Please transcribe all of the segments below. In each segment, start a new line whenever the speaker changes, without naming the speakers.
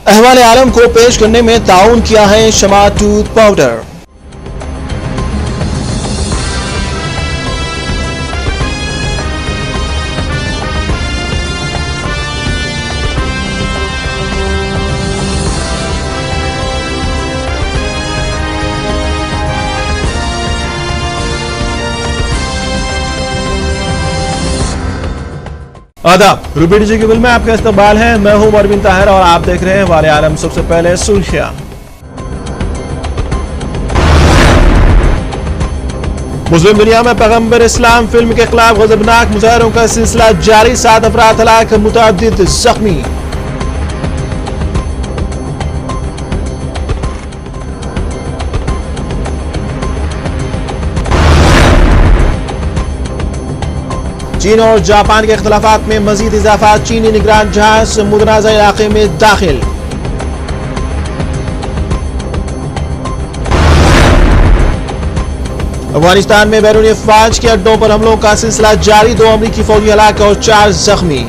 अहवाल आलम को पेश करने में ताउन किया है शमा टूथ पाउडर। आदाब, रूबी जी की बिल में आपका इस्तकबाल है। मैं हूं मरविन ताहिर और आप देख रहे हैं अहवाल आलम। सबसे पहले सुर्खियां। मुस्लिम दुनिया में पैगंबर इस्लाम फिल्म के खिलाफ गजबनाक मुजाहरों का सिलसिला जारी। 7 अफराद हलाक, मुतअद्दिद जख्मी। चीन और जापान के इख्तिलाफात में मजीद इजाफा। चीनी निगरान जहाज मुतनाज़ा इलाके में दाखिल। अफगानिस्तान में बैरूनी अफवाज के अड्डों पर हमलों का सिलसिला जारी। 2 अमरीकी फौजी हलाक और 4 जख्मी।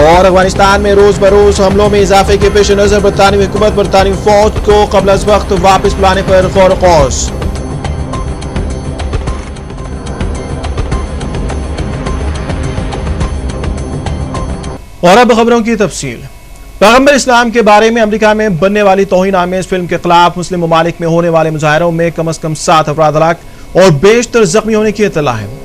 और अफगानिस्तान में रोज बरोज हमलों में इजाफे के पेश नजर बरतानवी हुकूमत बरतानवी फौज को कबल अज वक्त वापस बुलाने पर गौर कौस। और अब खबरों की तफसील। पैगंबर इस्लाम के बारे में अमेरिका में बनने वाली तौहीन आमेज फिल्म के खिलाफ मुस्लिम ममालिक में होने वाले मुजाहरों में कम से कम 7 अफराद हलाक और बेशतर जख्मी होने की इत्तला है।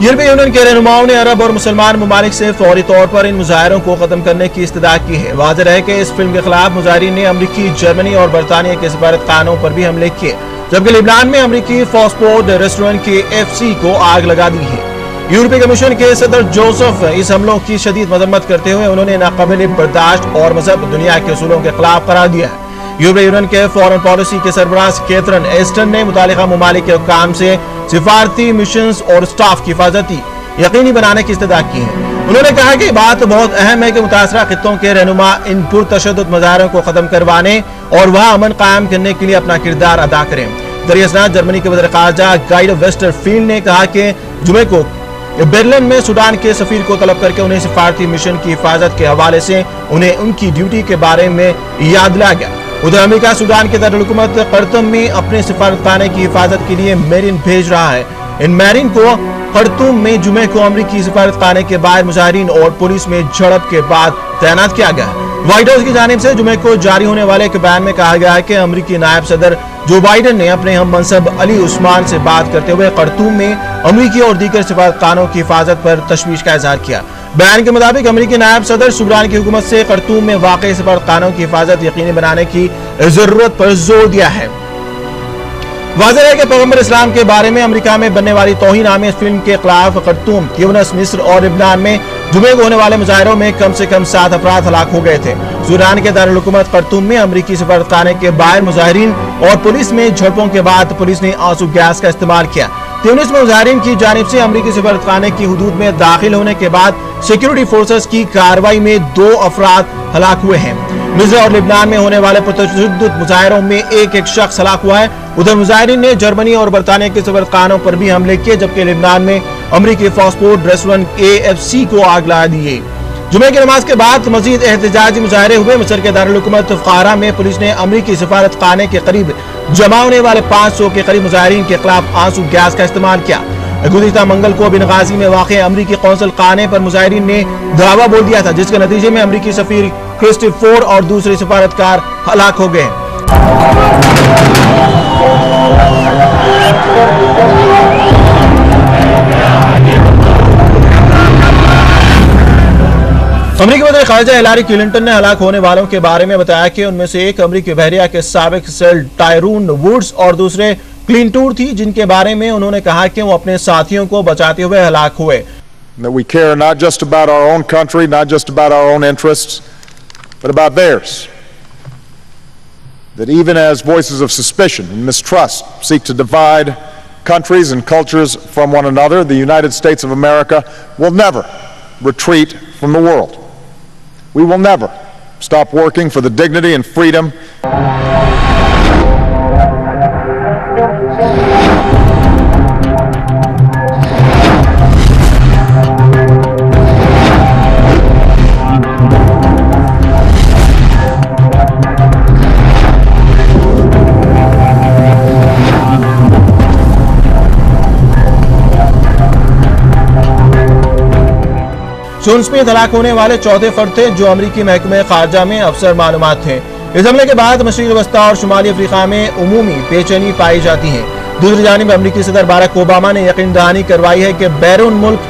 यूरोपीय यूनियन के रहनुमाओं ने अरब और मुसलमान ममालिक से फौरी तौर पर इन मुजाहरों को खत्म करने की इस्तदा की है। वाज़ेह है कि इस फिल्म के खिलाफ मुजाहिरीन ने अमरीकी, जर्मनी और बरतानिया के सफारतखानों पर भी हमले किए, जबकि लिबनान में अमरीकी फास्पोर्ट रेस्टोरेंट के FC को आग लगा दी है। यूरोपीय कमीशन के सदर जोसेफ इस हमलों की शदीद मजम्मत करते हुए उन्होंने नाकाबिल बर्दाश्त और मजहब दुनिया के उसूलों के खिलाफ करार दिया है। यूरोपीय यूनियन के फॉरेन पॉलिसी के सरबराह कैथरीन एस्टन ने मुतालिका ममालिक के हुक्काम से सिफारती मिशंस और स्टाफ की हिफाजती यकीनी बनाने की इस्तदा की है। उन्होंने कहा कि बात बहुत अहम है कि मुतासरा खित्तों के रहनुमा इन पुरतशद्दुद मुजाहरों को खत्म करवाने और वहाँ अमन कायम करने के लिए अपना किरदार अदा करें। दरियासनात जर्मनी के वज़ीर ख़ारजा गाइड वेस्टरफील्ड ने कहा कि जुमे को बर्लिन में सूडान के सफीर को तलब करके उन्हें सिफारती मिशन की हिफाजत के हवाले से उन्हें उनकी ड्यूटी के बारे में याद दिलाया गया। उधर अमेरिका सूडान के दारुल-हुकूमत खर्तूम में अपने सिफारतखाने की हिफाजत के लिए मेरिन भेज रहा है। इन मेरिन को खर्तूम में जुमे को अमरीकी सिफारतखाने के बाहर मुजाहिरीन और पुलिस में झड़प के बाद तैनात किया गया है। व्हाइट हाउस की जानिब से जुमे को जारी होने वाले एक बयान में कहा गया है कि अमरीकी नायब सदर जो बाइडन ने अपने हम मनसब अली उस्मान से बात करते हुए खर्तूम में अमरीकी और दीगर सिफारतखानों की हिफाजत पर तशवीश का इजहार किया। बयान के मुताबिक अमरीकी नायब सदर सूडान की हुकूमत से खर्तूम में वाक़ई सिफारतखानों की हिफाजत यकीनी बनाने की जरूरत पर जोर दिया है। वाज़ेह है कि पैगंबर इस्लाम के बारे में अमेरिका में बनने वाली तौहीन आमेज फिल्म के खिलाफ खर्तूम, ट्यूनिस, मिस्र और लिबनान में जुमे को होने वाले मुजाहरों में कम से कम 7 अफराद हलाक हो गए थे। सूडान के दारुल-हुकूमत खर्तूम में अमरीकी सफारतखाने के बाहर मुजाहिरीन और पुलिस में झड़पों के बाद पुलिस ने आंसू गैस का इस्तेमाल किया। ट्यूनिस में मुजाहिरीन की जानिब से अमरीकी सफारतखाने की हुदूद में दाखिल होने के बाद सिक्योरिटी फोर्सेस की कार्रवाई में 2 अफराद हलाक हुए हैं। मिस्र और लिबनान में होने वाले पुरतशद्दुद मुजाहरों में एक शख्स हलाक हुआ है। उधर मुजाहिरीन ने जर्मनी और बरतानिया के सफारतखानों पर भी हमले किए, जबकि लिबनान में अमरीकी फास्पोर्ट रेस्टोरेंट AFC को आग लगा दी है। जुमे की नमाज के बाद मजीद एहतजाजी मुजाहरे हुए। मिस्र के दारुल-हुकूमत क़ाहिरा में पुलिस ने अमरीकी सफारतखाने के करीब जमा होने वाले 500 के करीब मुजाहिरीन के खिलाफ आंसू गैस का इस्तेमाल किया। गुज़िश्ता मंगल को बेनगाजी में वाक़ अमरीकी कौंसल खाने पर मुजाहिरीन ने धावा बोल दिया था, जिसके नतीजे में अमरीकी सफीर क्रिस्टोफर और दूसरे सफारतकार हलाक हो गए। अमरीकी वज़ीर ख़ारजा हिलारी क्लिंटन ने हलाक होने वालों के बारे में बताया कि उनमें से एक अमरीकी बहरिया के साबिक सेल टायरून वुड्स और दूसरे क्लिंटूर थी, जिनके बारे में उन्होंने कहा कि वो अपने साथियों को बचाते हुए हलाक हुए।
and that we care not just about our own country, not just about our own interests, but about theirs. That even as voices of suspicion and mistrust seek to divide countries and cultures from one another, the United States of America will never retreat from the world. We will never stop working for the dignity and freedom
John Smith हलाक होने वाले चौथे फर्द थे जो अमरीकी महकमे खारजा में अफसर मालूमात थे। इस हमले के बाद मशरिक़ वस्ता और शुमाली अफ्रीका में उमूमी बेचैनी पाई जाती है। दूसरी जानिब अमरीकी सदर बराक ओबामा ने यकीन दहानी करवाई है कि बैरून मुल्क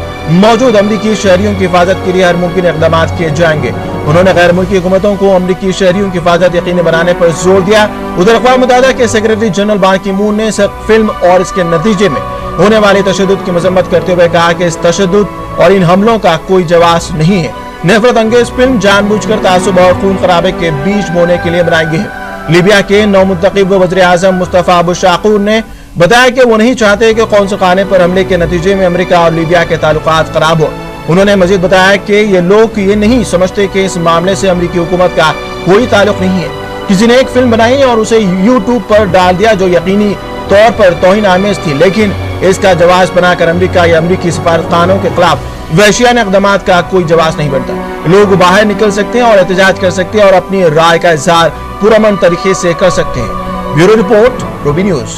मौजूद अमरीकी शहरियों की हिफाजत के लिए हर मुमकिन इक़दाम किए जाएंगे। उन्होंने गैर मुल्की हुकूमतों को अमरीकी शहरियों की हिफाजत यकीनी बनाने पर जोर दिया। उधर अक़वाम मुत्तहिदा के सेक्रेटरी जनरल बान की मून ने इस फिल्म और इसके नतीजे में होने वाली तशद्दुद की मजम्मत करते हुए कहा कि इस तशद्दुद और इन हमलों का कोई जवाब नहीं है। नफरत अंगेज फिल्म जानबूझकर तासुब और खून खराबे के बीज बोने के लिए बनाई गई है। लीबिया के नौमुंतखब वज़ीर आज़म मुस्तफ़ा अबू शाक़ूर ने बताया कि वो नहीं चाहते कि कौंसल खाने पर हमले के नतीजे में अमेरिका और लीबिया के ताल्लुकात खराब हो। उन्होंने मजीद बताया कि ये लोग ये नहीं समझते कि इस मामले से अमेरिकी हुकूमत का कोई ताल्लुक नहीं है। किसी ने एक फिल्म बनाई और उसे यूट्यूब पर डाल दिया जो यकीनी तौर पर तौहीन आमेज थी, लेकिन इसका जवाब बनाकर अमेरिका या अमेरिकी सफारतखानों के खिलाफ वहशियाना इक़दामात का कोई जवाब नहीं बनता। लोग बाहर निकल सकते हैं और एहतजाज कर सकते हैं और अपनी राय का इज़हार पुरअमन तरीके से कर सकते हैं। Bureau report, Ruby news.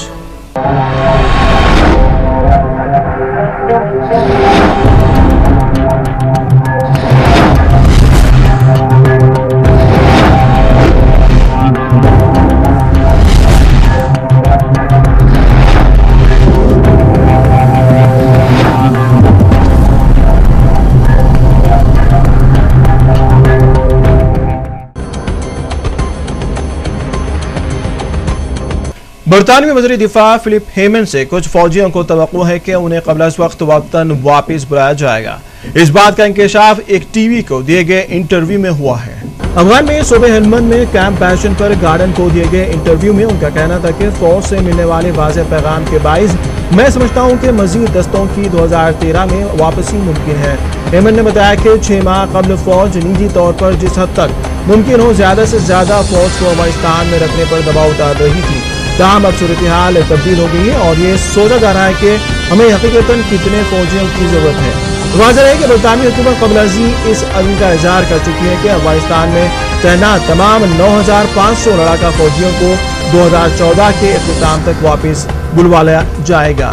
बरतानवी वज़ीर दिफा फिलिप हेमंड से कुछ फौजियों को तवक्को है कि उन्हें क़ब्ल अज़ वक्त वतन वापस बुलाया जाएगा। इस बात का इंकशाफ एक टीवी को दिए गए इंटरव्यू में हुआ है। अफगान में सूबे हेलमंद में कैंप पैशन पर गार्डन को दिए गए इंटरव्यू में उनका कहना था कि फौज से मिलने वाले वाज़ेह पैगाम के बाइस मैं समझता हूँ कि मजीद दस्तों की 2013 में वापसी मुमकिन है। हेमंद ने बताया कि 6 माह कबल फौज निजी तौर पर जिस हद तक मुमकिन हो ज्यादा से ज्यादा फौज को अफगानिस्तान में रखने पर दबाव डाल रही थी, ताहम अब सूरत हाल तब्दील हो गई है और ये सोचा जा रहा है कि हमें हकीकतन कितने फौजियों की जरूरत है। वाज़ेह है कि बरतानवी हुकूमत क़ब्ल अज़ी इस अज़्म का इज़हार कर चुकी है कि अफगानिस्तान में तैनात तमाम 9,500 लड़ाका फौजियों को 2014 के इख्तिताम तक वापस बुलवाया जाएगा।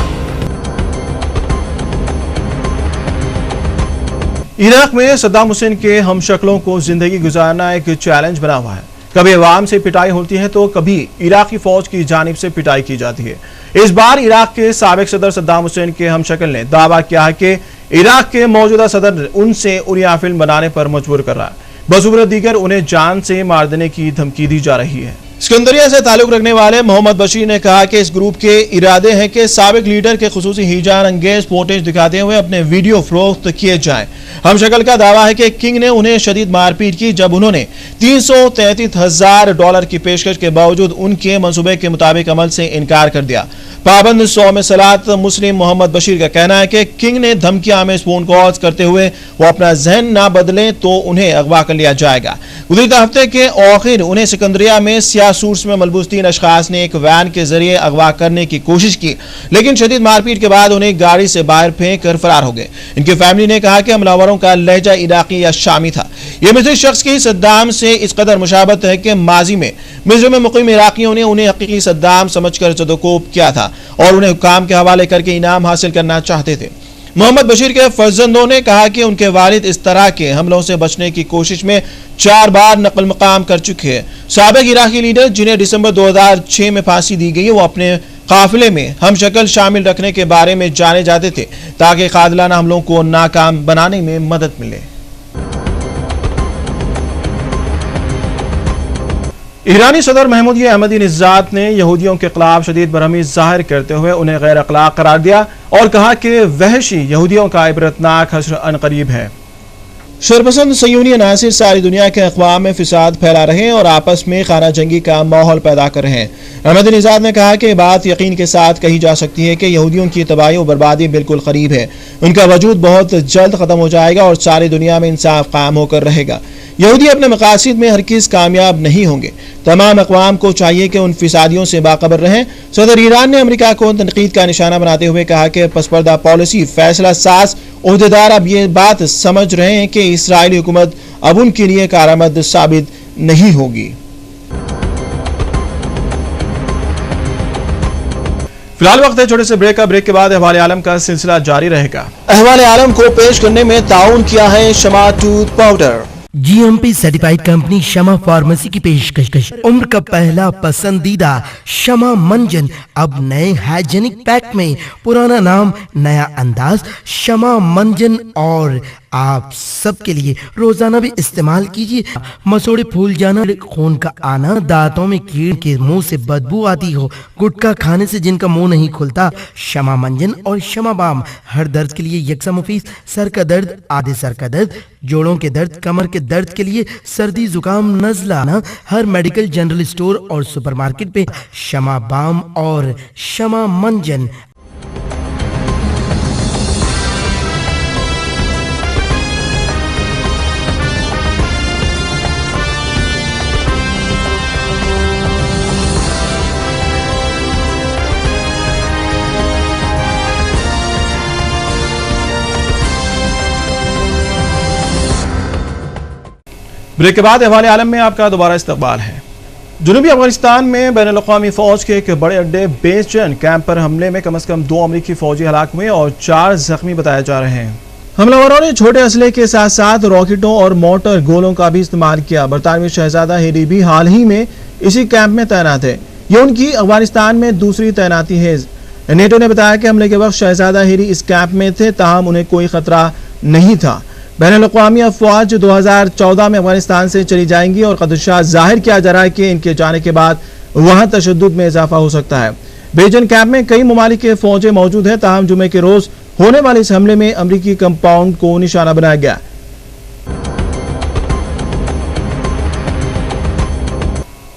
इराक में सद्दाम हुसैन के हमशक्लों को जिंदगी गुजारना एक चैलेंज बना हुआ है। कभी अवाम से पिटाई होती है तो कभी इराकी फौज की जानिब से पिटाई की जाती है। इस बार इराक के साबिक सदर सद्दाम हुसैन के हमशक्ल ने दावा किया है कि इराक के मौजूदा सदर उनसे उरिया फिल्म बनाने पर मजबूर कर रहा है। बसूरत दीगर उन्हें जान से मार देने की धमकी दी जा रही है। सिकंदरिया से ताल्लुक रखने वाले मोहम्मद बशीर ने कहा कि इस ग्रुप के इरादे हैं कि साबिक लीडर के खुसूसी हिजान अंगेज फुटेज दिखाते हुए अपने वीडियो फरोख्त किए जाएं। हमशक्ल का दावा है कि किंग ने उन्हें शदीद मारपीट की जब उन्होंने $333,000 की पेशकश के बावजूद उनके मंसूबे के मुताबिक अमल से इनकार कर दिया। पाबंद 100 में सलात मुस्लिम मोहम्मद बशीर का कहना है कि किंग ने धमकी आमेज फोन कॉल्स करते हुए वो अपना जहन ना बदलें तो उन्हें अगवा कर लिया जाएगा। गुज़िश्ता हफ्ते के आखिर उन्हें सिकंदरिया में सियाह सूट्स में मलबूस 3 अशखास ने एक वैन के जरिए अगवा करने की कोशिश की, लेकिन शदीद मारपीट के बाद उन्हें गाड़ी से बाहर फेंक कर फरार हो गए। इनकी फैमिली ने कहा कि हमलावरों का लहजा इराकी या शामी था। यह मिस्री शख्स की सद्दाम से इस कदर मुशाबत है कि माजी में मिस्र में मुकीम इराकियों ने उन्हें हकीकी सद्दाम समझकर जदोकोब किया था और उन्हें हुकाम के हवाले करके इनाम हासिल करना चाहते थे। मोहम्मद बशीर के फर्जंदों ने कहा कि उनके वालिद इस तरह के हमलों से बचने की कोशिश में 4 बार नकल मकाम कर चुके हैं। साबिक इराकी लीडर जिन्हें दिसंबर 2006 में फांसी दी गई, वो अपने काफिले में हमशक्ल शामिल रखने के बारे में जाने जाते थे ताकि कातिलाना हमलों को नाकाम बनाने में मदद मिले। ईरानी सदर महमूद अहमदीनेजाद ने यहूदियों के खिलाफ शदीद बरहमी जाहिर करते हुए उन्हें गैर अखलाक करार दिया और कहा कि वहशी यहूदियों का इबरतनाक हश्र अनकरीब है। शरपसंद सयूनी अनासिर सारी दुनिया के अक़वाम में फिसाद फैला रहे हैं और आपस में खाना जंगी का माहौल पैदा कर रहे हैं। अहमदीनेजाद ने कहा कि बात यकीन के साथ कही जा सकती है कि यहूदियों की तबाही और बर्बादी बिल्कुल करीब है। उनका वजूद बहुत जल्द खत्म हो जाएगा और सारी दुनिया में इंसाफ कायम होकर रहेगा। यहूदी अपने मकासद में हरगिज़ कामयाब नहीं होंगे। तमाम अक़वाम को चाहिए कि उन फिसादियों से बाखबर रहें। सदर ईरान ने अमेरिका को तनकीद का निशाना बनाते हुए कहा कि पसपर्दा पॉलिसी फैसला साज ओहदेदार अब ये बात समझ रहे हैं कि इसराइली हुकूमत अब उनके लिए कारआमद साबित नहीं होगी। फिलहाल वक्त है छोटे से ब्रेक का। ब्रेक के बाद अहवाल आलम का सिलसिला जारी रहेगा। अहवाल आलम को पेश करने में ताउन किया है Shama tooth powder.
GMP certified company Shama pharmacy की पेशकश। उम्र का पहला पसंदीदा शमा मंजन अब नए हाइजेनिक पैक में, पुराना नाम नया अंदाज शमा मंजन, और आप सबके लिए रोजाना भी इस्तेमाल कीजिए। मसूड़े फूल जाना, खून का आना, दांतों में कीड़ के मुंह से बदबू आती हो, गुटखा खाने से जिनका मुंह नहीं खुलता, शमा मंजन और शमा बाम हर दर्द के लिए यकसा मुफीद। सर का दर्द, आधे सर का दर्द, जोड़ों के दर्द, कमर के दर्द के लिए, सर्दी जुकाम नजला ना, हर मेडिकल जनरल स्टोर और सुपरमार्केट पे शमा बाम और शमा मंजन।
ब्रेक के बाद अहवाल आलम में आपका दोबारा इस्तकबाल है। जनूबी अफगानिस्तान में बैनुल अक़वामी फौज के एक बड़े अड्डे बेसजन कैंप पर हमले में कम से कम 2 अमरीकी फौजी हलाक हुए और 4 जख्मी बताए जा रहे हैं। हमलावरों ने छोटे असले के साथ साथ रॉकेटों और मोटर गोलों का भी इस्तेमाल किया। बरतानवी शहजादा हैरी भी हाल ही में इसी कैंप में तैनात है। ये उनकी अफगानिस्तान में दूसरी तैनाती है। नेटो ने बताया कि हमले के वक्त शहजादा हैरी इस कैंप में थे, ताहम उन्हें कोई खतरा नहीं था। बैनुल अक़वामी अफ़वाज 2014 में अफगानिस्तान से चली जाएंगी और खदशा जाहिर किया जा रहा है कि इनके जाने के बाद वहां तशद्दुद में इजाफा हो सकता है। बेजन कैंप में कई ममालिक के फौजें मौजूद हैं, ताहम जुमे के रोज होने वाले इस हमले में अमरीकी कंपाउंड को निशाना बनाया गया।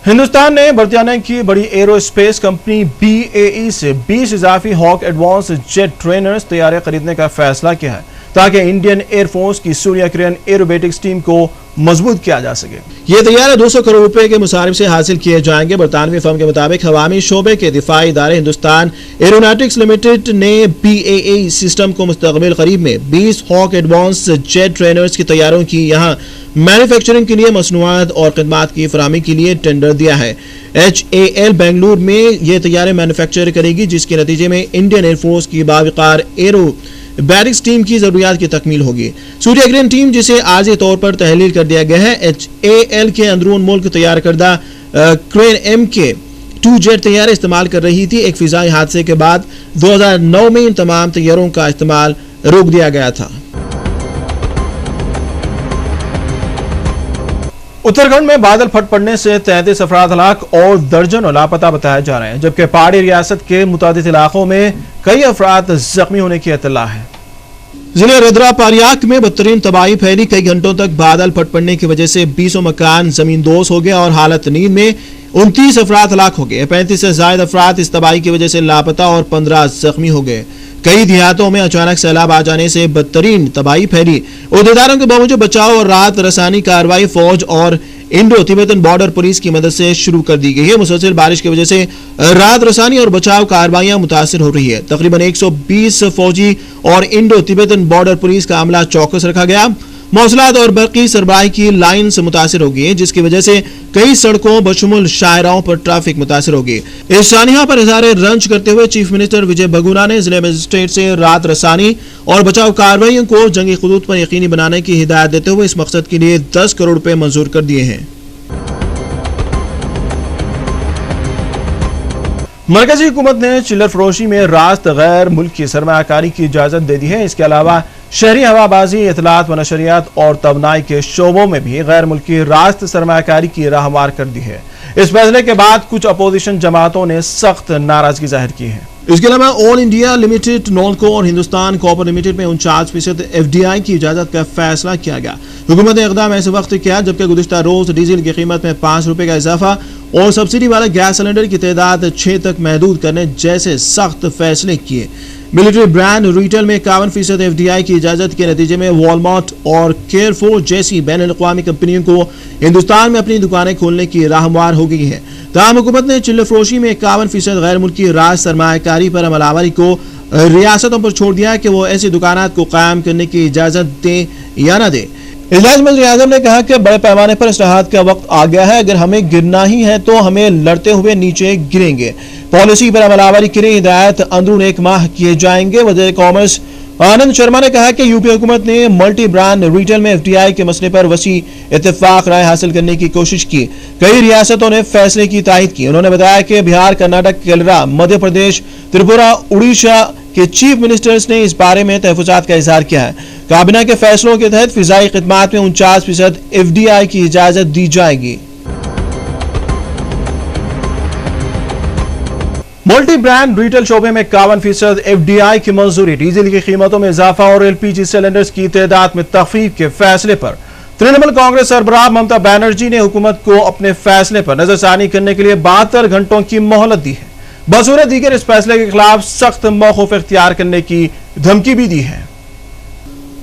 हिंदुस्तान ने बरतानिया की बड़ी एरोस्पेस कंपनी BAE से 20 इजाफी हॉक एडवांस जेट ट्रेनर्स तैयारे खरीदने का फैसला किया है ताकि इंडियन एयरफोर्स की सूर्य किरण एरोबेटिक्स टीम को मजबूत किया जा सके। ये तैयारे 200 करोड़ रुपए के मुसारिफ से हासिल किए जाएंगे। बरतानवी फर्म के मुताबिक हवामी शोबे के दिफाई इदारे हिंदुस्तान एरोनॉटिक्स लिमिटेड ने BAE सिस्टम को मुस्तकबिल करीब में 20 हॉक एडवांस जेट ट्रेनर्स की तैयारों की यहाँ मैन्युफैक्चरिंग के लिए मसनूआत और खदमात की फराहमी के लिए टेंडर दिया है। HAL बेंगलुरु में ये तैयारे मैन्युफैक्चर करेगी, जिसके नतीजे में इंडियन एयरफोर्स की बावकार एरो बैरिक्स टीम की जरूरियात की तकमील होगी। सूर्य किरण टीम, जिसे आर्जी तौर पर तहलील कर दिया गया है, HAL के अंदरून मुल्क तैयार करदा क्रेन MK-2 जेट तैयारे इस्तेमाल कर रही थी। एक फिजाई हादसे के बाद 2009 में इन तमाम तैयारों का इस्तेमाल रोक दिया गया था। उत्तराखंड में बादल फट पड़ने से 33 अफराद हलाक और दर्जनों लापता बताए जा रहे हैं, जबकि पहाड़ी रियासत के मुतादिद इलाकों में कई अफराद जख्मी होने की इत्तला है। जिले रुद्रा पारियाक में बदतरीन तबाही फैली। कई घंटों तक बादल फट पड़ने की वजह से 20 मकान जमींदोज हो गए और हालत नींद में 29 अफराद हलाक हो गए। 35 से ज्यादा अफराद इस तबाही की वजह से लापता और 15 जख्मी हो गए। कई देहातों में अचानक सैलाब आ जाने से बदतरीन तबाही फैली। उहदेदारों के बावजूद बचाव और राहत रसानी कार्रवाई फौज और इंडो तिब्बतन बॉर्डर पुलिस की मदद से शुरू कर दी गई है। मुसलसल बारिश की वजह से राहत रसानी और बचाव कार्रवाइयां मुतासिर हो रही है। तकरीबन 120 फौजी और इंडो तिब्बतन बॉर्डर पुलिस का अमला चौकस रखा गया। मौसलात और बरकी सरबराही की लाइन से मुतासिर हो गई, जिसकी वजह से कई सड़कों बशमुल शाहराहों पर ट्रैफिक मुतासिर होगी। इस सानिया पर इज़हार रंज करते हुए चीफ मिनिस्टर विजय बघुना ने जिले मजिस्ट्रेट से राहत रसानी और बचाव कार्रवाइयों को जंगी खुदूद पर यकीनी बनाने की हिदायत देते हुए इस मकसद के लिए 10 करोड़ रुपए मंजूर कर दिए हैं। मरकजी हुकूमत ने चिल्लर फरोशी में रास्त गैर मुल्की सरमायाकारी की इजाजत दे दी है। इसके अलावा शहरी हवाबाजी, इतलात व नशरियात और तवानाई के शोबों में भी गैर मुल्की रास्त सरमायाकारी की राह हमार कर दी है। इस फैसले के बाद कुछ अपोजिशन जमातों ने सख्त नाराजगी जाहिर की है। इसके अलावा ऑल इंडिया लिमिटेड, नॉल्को और हिंदुस्तान कॉपर लिमिटेड में 49% FDI की इजाजत का फैसला किया गया। हुकूमत ने इकदाम ऐसे वक्त किया जबकि गुज़िश्ता रोज डीजल की कीमत में 5 रुपए का इजाफा और सब्सिडी वाले गैस सिलेंडर की तादाद 6 तक महदूद करने जैसे सख्त फैसले किए। मिलिट्री ब्रांड रिटेल में 51% FDI की इजाजत के नतीजे में वॉलमार्ट और केयरफोर जैसी बैनुल-अक़वामी कंपनियों को हिंदुस्तान में अपनी दुकानें खोलने की राह हमवार हो गई है। ताहम हुकूमत ने चिल्लर फरोशी में 51% गैर मुल्की राज सरमायाकारी पर अमलावरी को रियासतों पर छोड़ दिया कि वो ऐसी दुकानात को कायम करने की इजाजत दें या न दें। इजलास में वज़ीर आज़म ने कहा कि बड़े पैमाने पर इस्लाहात का वक्त आ गया है। अगर हमें गिरना ही है तो हमें लड़ते हुए नीचे गिरेंगे। पॉलिसी पर अमलावरी के लिए हिदायत अंदरून 1 माह किए जाएंगे। वज़ीर कॉमर्स आनंद शर्मा ने कहा कि यूपी हुकूमत ने मल्टी ब्रांड रिटेल में FDI के मसले पर वसी इत्तेफाक राय हासिल करने की कोशिश की। कई रियासतों ने फैसले की तायद की। उन्होंने बताया कि बिहार, कर्नाटक, केरला, मध्य प्रदेश, त्रिपुरा, उड़ीसा के चीफ मिनिस्टर्स ने इस बारे में तहफ़्फ़ुज़ात का इज़हार किया है। काबिना के फैसलों के तहत फिजाई खिदमात में 49% FDI की इजाजत दी जाएगी। मल्टी ब्रांड रिटेल शोबे में 51% FDI की मंजूरी। डीजल की कीमतों में इजाफा और LPG सिलेंडर्स की तादाद में तखफीफ के फैसले पर तृणमूल कांग्रेस सरबराह ममता बनर्जी ने हुकूमत को अपने फैसले पर नजरसानी करने के लिए 72 घंटों की मोहलत दी है। बसूरत दीगर इस फैसले के खिलाफ सख्त मौक़िफ़ इख्तियार करने की धमकी भी दी है।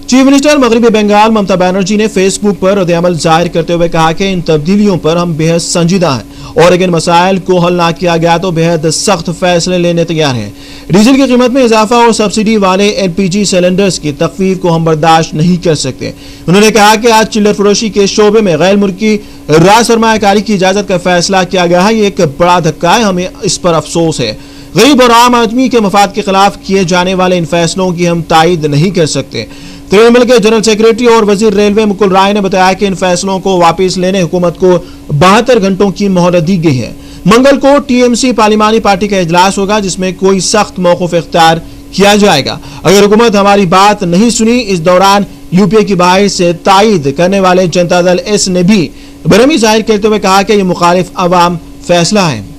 चीफ मिनिस्टर मगरबी बंगाल ममता बनर्जी ने फेसबुक पर रद्द-ए-अमल जाहिर करते हुए कहा कि इन तब्दीलियों पर हम बेहद संजीदा हैं और अगर मसाइल को हल ना किया गया तो बेहद सख्त फैसले लेने तैयार हैं। डीजल की कीमत में इजाफा और सब्सिडी वाले LPG सिलेंडर्स की तखफीफ को हम बर्दाश्त नहीं कर सकते। उन्होंने कहा कि आज चिल्लर फरोशी के शोबे में गैर मुल्की राज सरमायाकारी की इजाजत का फैसला किया गया है। ये एक बड़ा धक्का है, हमें इस पर अफसोस है। गरीब और आम आदमी के मफाद के खिलाफ किए जाने वाले इन फैसलों की हम तायद नहीं कर सकते। तृणमूल के जनरल सेक्रेटरी और वजीर रेलवे मुकुल राय ने बताया कि इन फैसलों को वापस लेने हुकूमत को 72 घंटों की मोहलत दी गई है। मंगल को TMC पार्लिमानी पार्टी का इजलास होगा जिसमें कोई सख्त मौक़िफ़ इख्तियार किया जाएगा। अगर हुकूमत हमारी बात नहीं सुनी, इस दौरान UPA की बाहर से तायद करने वाले जनता दल S ने भी बरहमी जाहिर करते हुए कहा कि यह मुखालिफ अवाम फैसला है।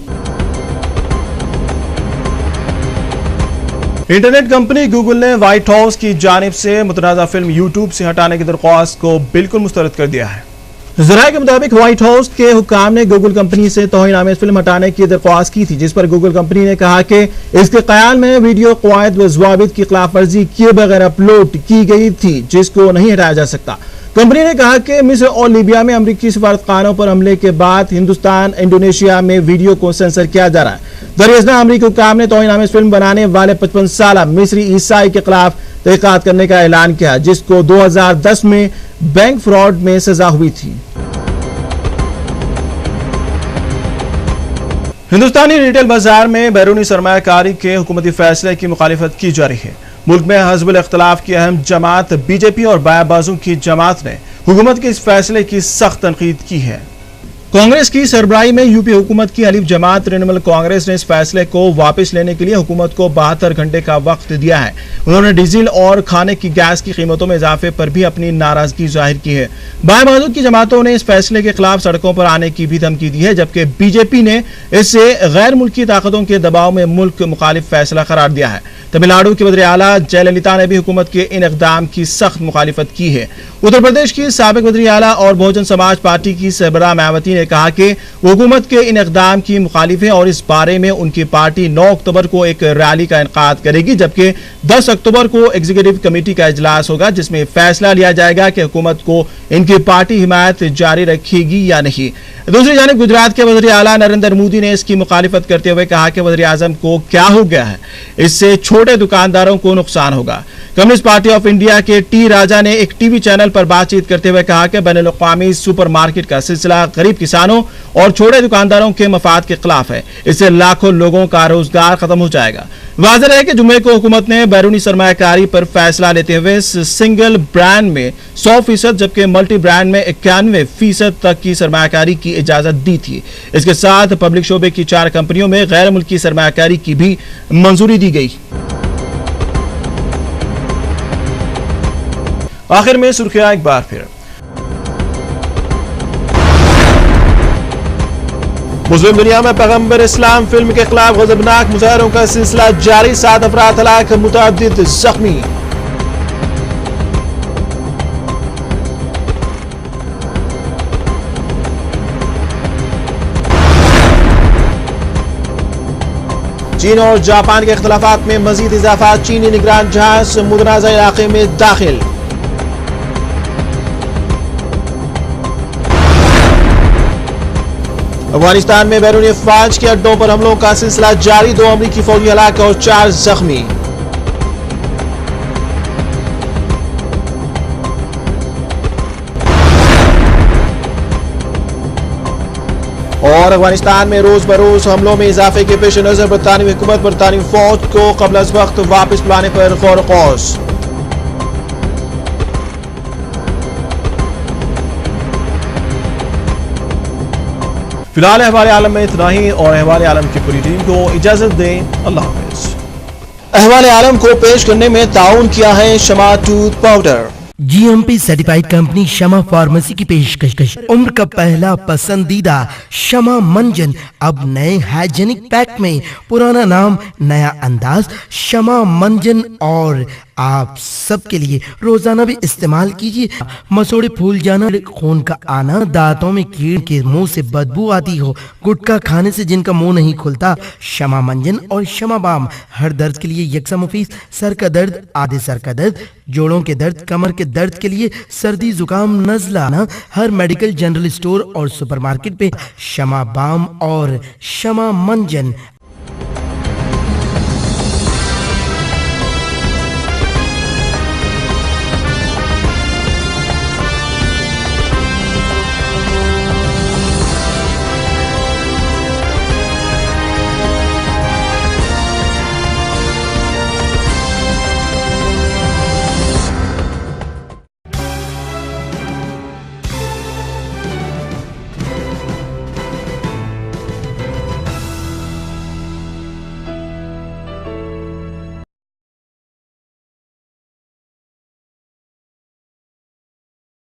इंटरनेट कंपनी गूगल ने व्हाइट हाउस की जानिब से मुतनाज़ा फिल्म यूट्यूब से हटाने की दरख्वास्त को बिल्कुल मुस्तरद कर दिया है। ज़राए के मुताबिक व्हाइट हाउस के हुक्काम ने गूगल कंपनी से तौहीन-आमेज़ फिल्म हटाने की दरख्वास्त की थी, जिस पर गूगल कंपनी ने कहा कि इसके क़याम में वीडियो क़वायद व ज़वाबित की खिलाफ वर्जी किए बगैर अपलोड की गई थी, जिसको नहीं हटाया जा सकता। कंपनी ने कहा कि मिस्र और लीबिया में अमरीकी सफारतखानों पर हमले के बाद हिंदुस्तान, इंडोनेशिया में वीडियो को सेंसर किया जा रहा है। दरअसल अमरीकी हुक्काम ने तौहीन-आमेज़ फिल्म बनाने वाले 55 साला मिस्री ईसाई के खिलाफ तहक़ीक़ात करने का ऐलान किया, जिसको 2010 में बैंक फ्रॉड में सजा हुई थी। हिंदुस्तानी रिटेल बाजार में बैरूनी सरमायाकारी के हुकूमती फैसले की मुखालिफत की जा रही है। मुल्क में हज़्बुल इख्तिलाफ की अहम जमात BJP और बायाबाजों की जमात ने हुकूमत के इस फैसले की सख्त तनकीद की है। कांग्रेस की सरबराही में यूपी हुकूमत की हलीफ जमात तृणमूल कांग्रेस ने इस फैसले को वापस लेने के लिए हुकूमत को 72 घंटे का वक्त दिया है। उन्होंने डीजल और खाने की गैस की कीमतों में इजाफे पर भी अपनी नाराजगी जाहिर की है। बायाबाजों की जमातों ने इस फैसले के खिलाफ सड़कों पर आने की भी धमकी दी है, जबकि BJP ने इसे गैर मुल्की ताकतों के दबाव में मुल्क मुखालिफ फैसला करार दिया है। तमिलनाडु की वज़ीर आला जयललिता ने भी हुकूमत के इन इक़दाम की सख्त मुखालिफत की है। उत्तर प्रदेश की साबिक वज़ीर आला और बहुजन समाज पार्टी की सरबराह मायावती ने कहा कि हुकूमत के इन इक़दाम की मुखालिफ है और इस बारे में उनकी पार्टी 9 अक्टूबर को एक रैली का इनेकाद करेगी, जबकि 10 अक्टूबर को एग्जीक्यूटिव कमेटी का इजलास होगा, जिसमें फैसला लिया जाएगा कि हुकूमत को इनकी पार्टी हिमायत जारी रखेगी या नहीं। दूसरी जानिब गुजरात के वज़ीर आला नरेंद्र मोदी ने इसकी मुखालिफत करते हुए कहा कि वज़ीर आज़म को क्या हो गया है, इससे छोटे दुकानदारों को नुकसान होगा। कम्युनिस्ट पार्टी ऑफ इंडिया के T राजा ने एक टीवी चैनल पर बातचीत करते हुए कहा कि बैनुल-अक़वामी सुपर मार्केट का सिलसिला गरीब किसानों और छोटे दुकानदारों के मफाद के खिलाफ है। इससे लाखों लोगों का रोजगार खत्म हो जाएगा। वाज़ेह है कि जुम्मे को हुकूमत ने बैरूनी सरमायाकारी पर फैसला लेते हुए सिंगल ब्रांड में 100%, जबकि मल्टी ब्रांड में 91% तक की सरमायाकारी की इजाजत दी थी। इसके साथ पब्लिक शोबे की 4 कंपनियों में गैर मुल्की सरमायाकारी की भी मंजूरी दी गई। आखिर में सुर्खियां एक बार फिर। मुस्लिम दुनिया में पैगंबर इस्लाम फिल्म के खिलाफ गजबनाक मुजाहरों का सिलसिला जारी, 7 अफराद हलाक, मुतअद्दिद जख्मी। चीन और जापान के इख्तिलाफात में मजीद इजाफा, चीनी निगरान जहाज मुतनाज़ा इलाके में दाखिल। अफगानिस्तान में बैरूनी अफवाज के अड्डों पर हमलों का सिलसिला जारी, 2 अमरीकी फौजी हलाक और 4 जख्मी। और अफगानिस्तान में रोज बरोज हमलों में इजाफे के पेश नजर बरतानवी हुकूमत बरतानवी फौज को कबल अज वक्त वापस बुलाने पर गौर कौस। फिलहाल अहवाल आलम में इतना ही और अहवाल आलम की पूरी टीम को इजाजत दें। अल्लाह हाफिज। अहवाल आलम को पेश करने में ताउन किया है Shama tooth powder.
GMP certified company Shama pharmacy की पेशकश। उम्र का पहला पसंदीदा शमा मंजन अब नए हाइजेनिक पैक में, पुराना नाम नया अंदाज शमा मंजन। और आप सबके लिए रोजाना भी इस्तेमाल कीजिए। मसोड़े फूल जाना, खून का आना, दांतों में कीड़ के मुंह से बदबू आती हो, गुटखा खाने से जिनका मुंह नहीं खुलता, शमा मंजन और शमा बाम हर दर्द के लिए यकसा मुफीद। सर का दर्द, आधे सर का दर्द, जोड़ों के दर्द, कमर के दर्द के लिए, सर्दी जुकाम नजला ना, हर मेडिकल जनरल स्टोर और सुपरमार्केट पे शमा बाम और शमा मंजन